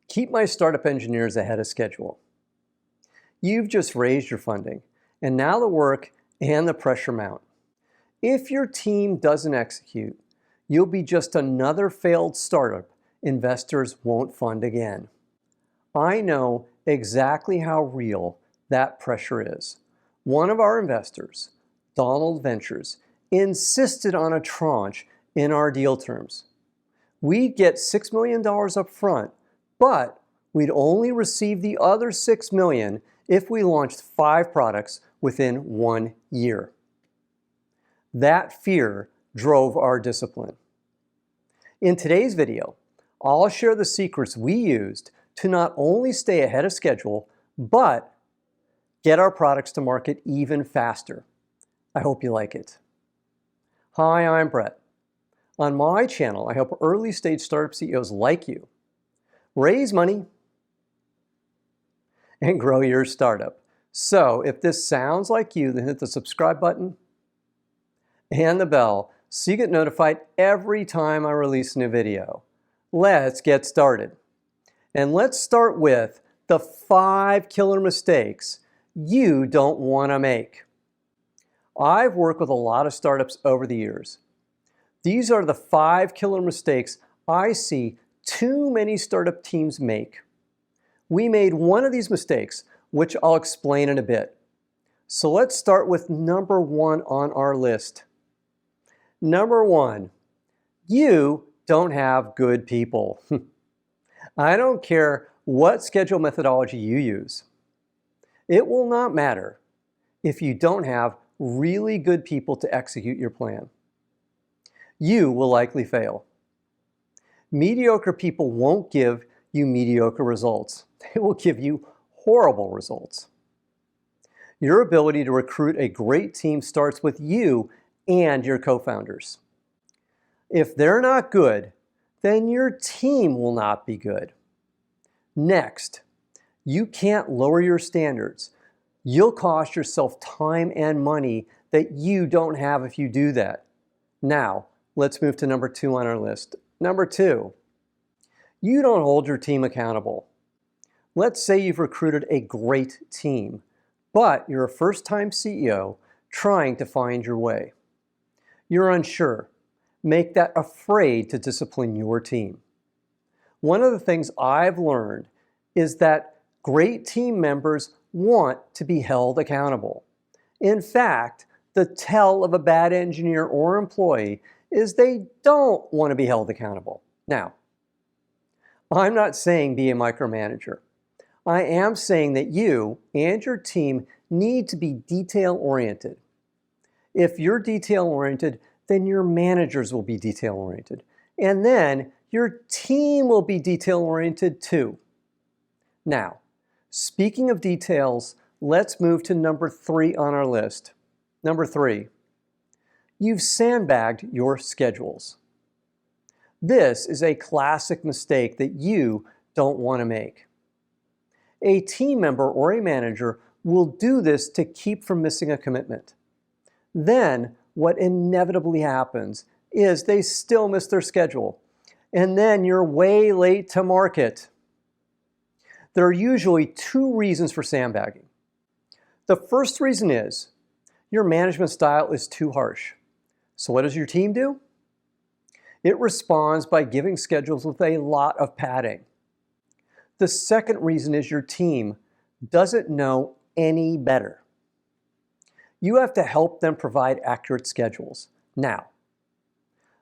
Keep my startup engineers ahead of schedule. You've just raised your funding, and now the work and the pressure mount. If your team doesn't execute, you'll be just another failed startup investors won't fund again. I know exactly how real that pressure is. One of our investors, Donald Ventures, insisted on a tranche in our deal terms. We'd get $6 million up front, but we'd only receive the other $6 million if we launched 5 products within 1 year. That fear drove our discipline. In today's video, I'll share the secrets we used to not only stay ahead of schedule, but get our products to market even faster. I hope you like it. Hi, I'm Brett. On my channel, I help early stage startup CEOs like you raise money and grow your startup. So if this sounds like you, then hit the subscribe button and the bell so you get notified every time I release a new video. Let's get started. And let's start with the 5 killer mistakes you don't want to make. I've worked with a lot of startups over the years. These are the 5 killer mistakes I see too many startup teams make. We made one of these mistakes, which I'll explain in a bit. So let's start with number 1 on our list. Number 1, you don't have good people. I don't care what schedule methodology you use. It will not matter if you don't have really good people to execute your plan. You will likely fail. Mediocre people won't give you mediocre results. They will give you horrible results. Your ability to recruit a great team starts with you and your co-founders. If they're not good, then your team will not be good. Next, you can't lower your standards. You'll cost yourself time and money that you don't have if you do that. Now, let's move to number 2 on our list. Number 2, you don't hold your team accountable. Let's say you've recruited a great team, but you're a first-time CEO trying to find your way. You're unsure. Make that afraid to discipline your team. One of the things I've learned is that great team members want to be held accountable. In fact, the tell of a bad engineer or employee is they don't want to be held accountable. Now, I'm not saying be a micromanager. I am saying that you and your team need to be detail-oriented. If you're detail-oriented, then your managers will be detail-oriented. And then your team will be detail-oriented too. Now, speaking of details, let's move to number 3 on our list. Number 3, you've sandbagged your schedules. This is a classic mistake that you don't want to make. A team member or a manager will do this to keep from missing a commitment. Then, what inevitably happens is they still miss their schedule, and then you're way late to market. There are usually 2 reasons for sandbagging. The first reason is your management style is too harsh. So what does your team do? It responds by giving schedules with a lot of padding. The second reason is your team doesn't know any better. You have to help them provide accurate schedules. Now,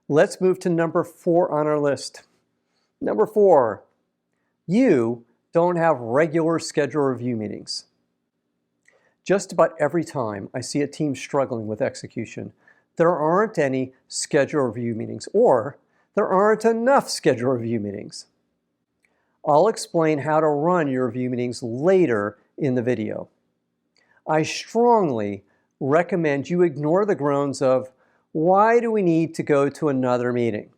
let's move to number 4 on our list. Number 4, you don't have regular schedule review meetings. Just about every time I see a team struggling with execution, there aren't any schedule review meetings, or there aren't enough schedule review meetings. I'll explain how to run your review meetings later in the video. I strongly recommend you ignore the groans of, why do we need to go to another meeting?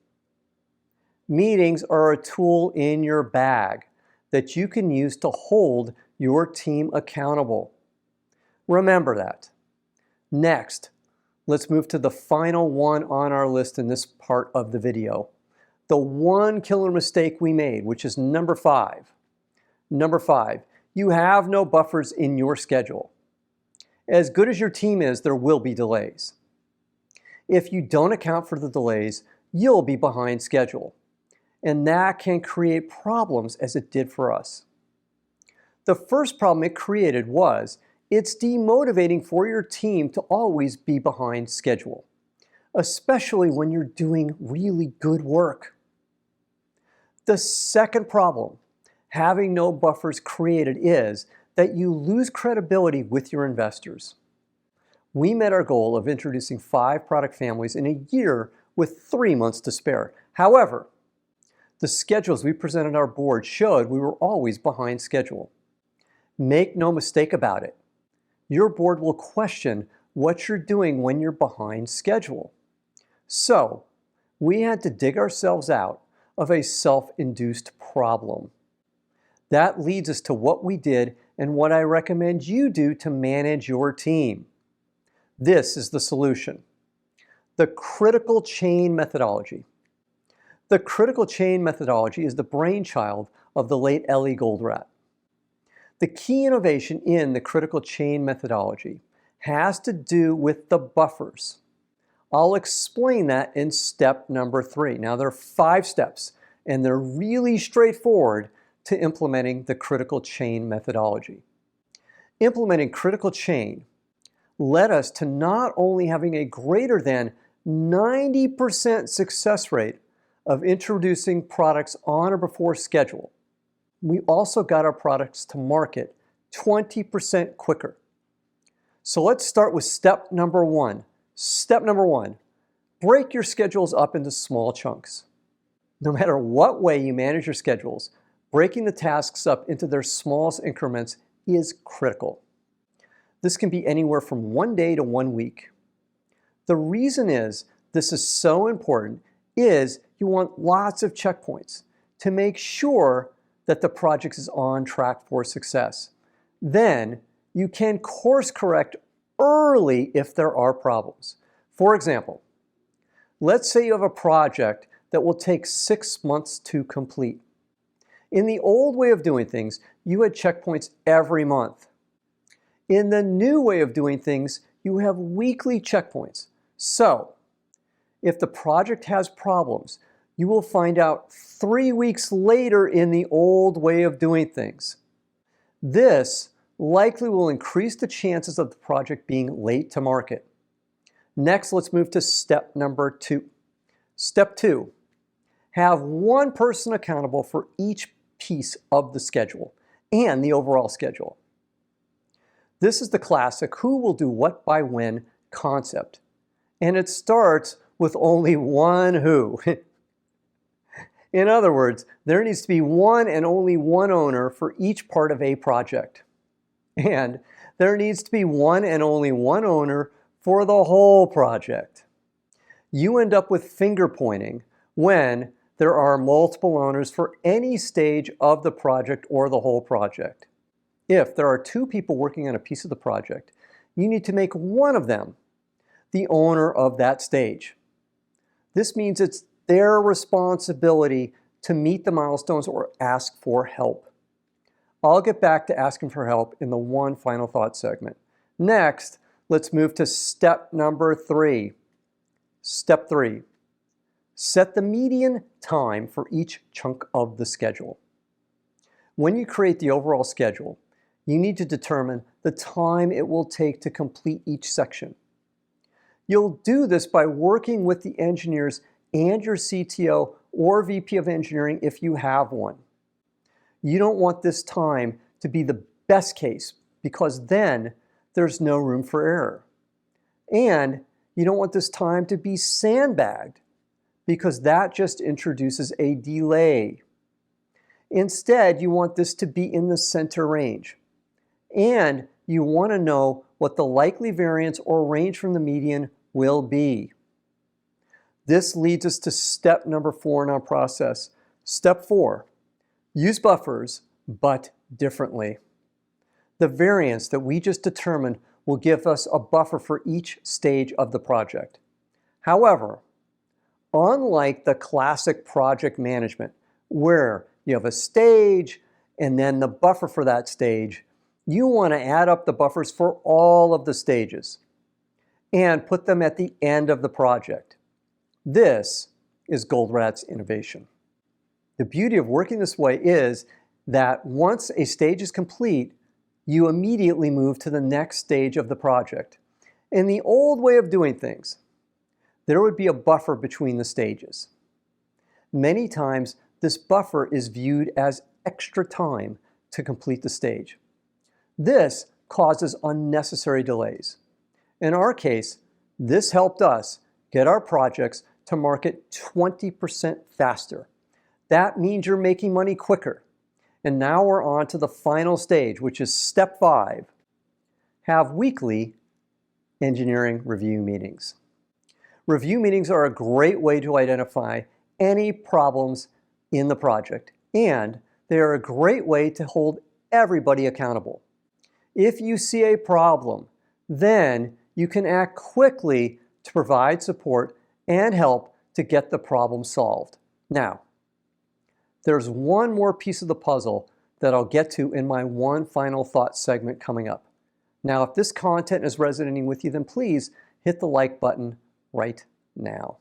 Meetings are a tool in your bag that you can use to hold your team accountable. Remember that. Next, let's move to the final one on our list in this part of the video. The 1 killer mistake we made, which is number 5. Number 5, you have no buffers in your schedule. As good as your team is, there will be delays. If you don't account for the delays, you'll be behind schedule. And that can create problems as it did for us. The first problem it created was it's demotivating for your team to always be behind schedule, especially when you're doing really good work. The second problem having no buffers created is that you lose credibility with your investors. We met our goal of introducing 5 product families in a year with 3 months to spare. However, the schedules we presented our board showed we were always behind schedule. Make no mistake about it. Your board will question what you're doing when you're behind schedule. So, we had to dig ourselves out of a self-induced problem. That leads us to what we did and what I recommend you do to manage your team. This is the solution. The critical chain methodology. The critical chain methodology is the brainchild of the late Ellie Goldratt. The key innovation in the critical chain methodology has to do with the buffers. I'll explain that in step number 3. Now, there are 5 steps, and they're really straightforward to implementing the critical chain methodology. Implementing critical chain led us to not only having a greater than 90% success rate of introducing products on or before schedule, we also got our products to market 20% quicker. So let's start with step number 1. Step number 1, break your schedules up into small chunks. No matter what way you manage your schedules, breaking the tasks up into their smallest increments is critical. This can be anywhere from 1 day to 1 week. The reason this is so important is you want lots of checkpoints to make sure that the project is on track for success. Then you can course correct early if there are problems. For example, let's say you have a project that will take 6 months to complete. In the old way of doing things, you had checkpoints every month. In the new way of doing things, you have weekly checkpoints. So, if the project has problems, you will find out 3 weeks later in the old way of doing things. This likely will increase the chances of the project being late to market. Next, let's move to step number 2. Step 2, have one person accountable for each piece of the schedule and the overall schedule. This is the classic who will do what by when concept. And it starts with only one who. In other words, there needs to be one and only one owner for each part of a project. And there needs to be one and only one owner for the whole project. You end up with finger pointing when there are multiple owners for any stage of the project or the whole project. If there are 2 people working on a piece of the project, you need to make one of them the owner of that stage. This means it's their responsibility to meet the milestones or ask for help. I'll get back to asking for help in the one final thought segment. Next, let's move to step number 3. Step 3. Set the median time for each chunk of the schedule. When you create the overall schedule, you need to determine the time it will take to complete each section. You'll do this by working with the engineers and your CTO or VP of engineering if you have one. You don't want this time to be the best case because then there's no room for error. And you don't want this time to be sandbagged because that just introduces a delay. Instead, you want this to be in the center range. And you want to know what the likely variance or range from the median will be. This leads us to step number 4 in our process. Step 4, use buffers, but differently. The variance that we just determined will give us a buffer for each stage of the project. However, unlike the classic project management, where you have a stage and then the buffer for that stage, you want to add up the buffers for all of the stages and put them at the end of the project. This is Goldrat's innovation. The beauty of working this way is that once a stage is complete, you immediately move to the next stage of the project. In the old way of doing things, there would be a buffer between the stages. Many times, this buffer is viewed as extra time to complete the stage. This causes unnecessary delays. In our case, this helped us get our projects to market 20% faster. That means you're making money quicker. And now we're on to the final stage, which is step 5. Have weekly engineering review meetings. Review meetings are a great way to identify any problems in the project, and they are a great way to hold everybody accountable. If you see a problem, then you can act quickly to provide support and help to get the problem solved. Now, there's one more piece of the puzzle that I'll get to in my one final thought segment coming up. Now, if this content is resonating with you, then please hit the like button right now.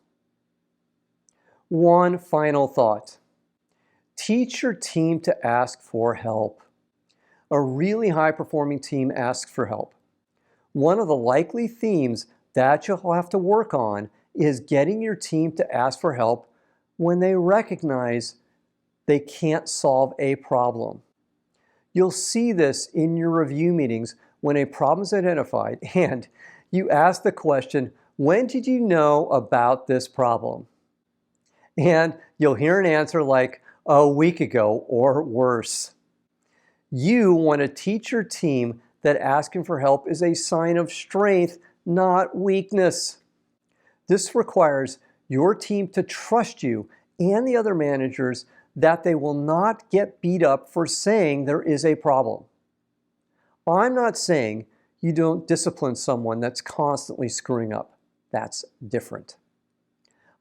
One final thought. Teach your team to ask for help. A really high-performing team asks for help. One of the likely themes that you'll have to work on is getting your team to ask for help when they recognize they can't solve a problem. You'll see this in your review meetings when a problem is identified and you ask the question, when did you know about this problem? And you'll hear an answer like, a week ago or worse. You want to teach your team that asking for help is a sign of strength, not weakness. This requires your team to trust you and the other managers that they will not get beat up for saying there is a problem. I'm not saying you don't discipline someone that's constantly screwing up. That's different.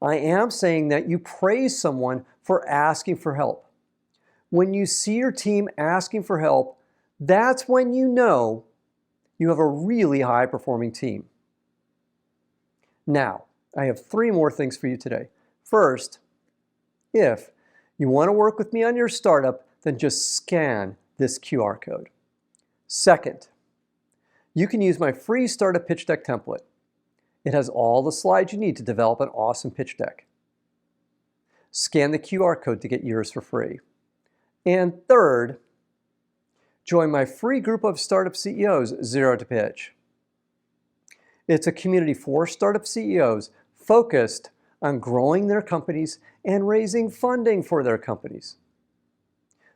I am saying that you praise someone for asking for help. When you see your team asking for help, that's when you know you have a really high-performing team. Now, I have 3 more things for you today. First, if you want to work with me on your startup, then just scan this QR code. Second, you can use my free startup pitch deck template. It has all the slides you need to develop an awesome pitch deck. Scan the QR code to get yours for free. And third, join my free group of startup CEOs, Zero to Pitch. It's a community for startup CEOs focused on growing their companies and raising funding for their companies.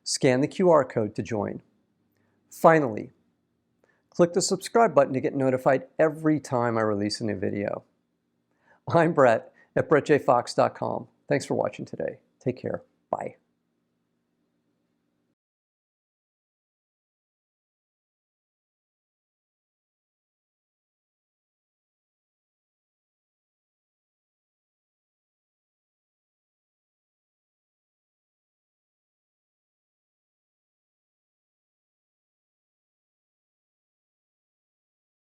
Scan the QR code to join. Finally, click the subscribe button to get notified every time I release a new video. I'm Brett at brettjfox.com. Thanks for watching today. Take care. Bye.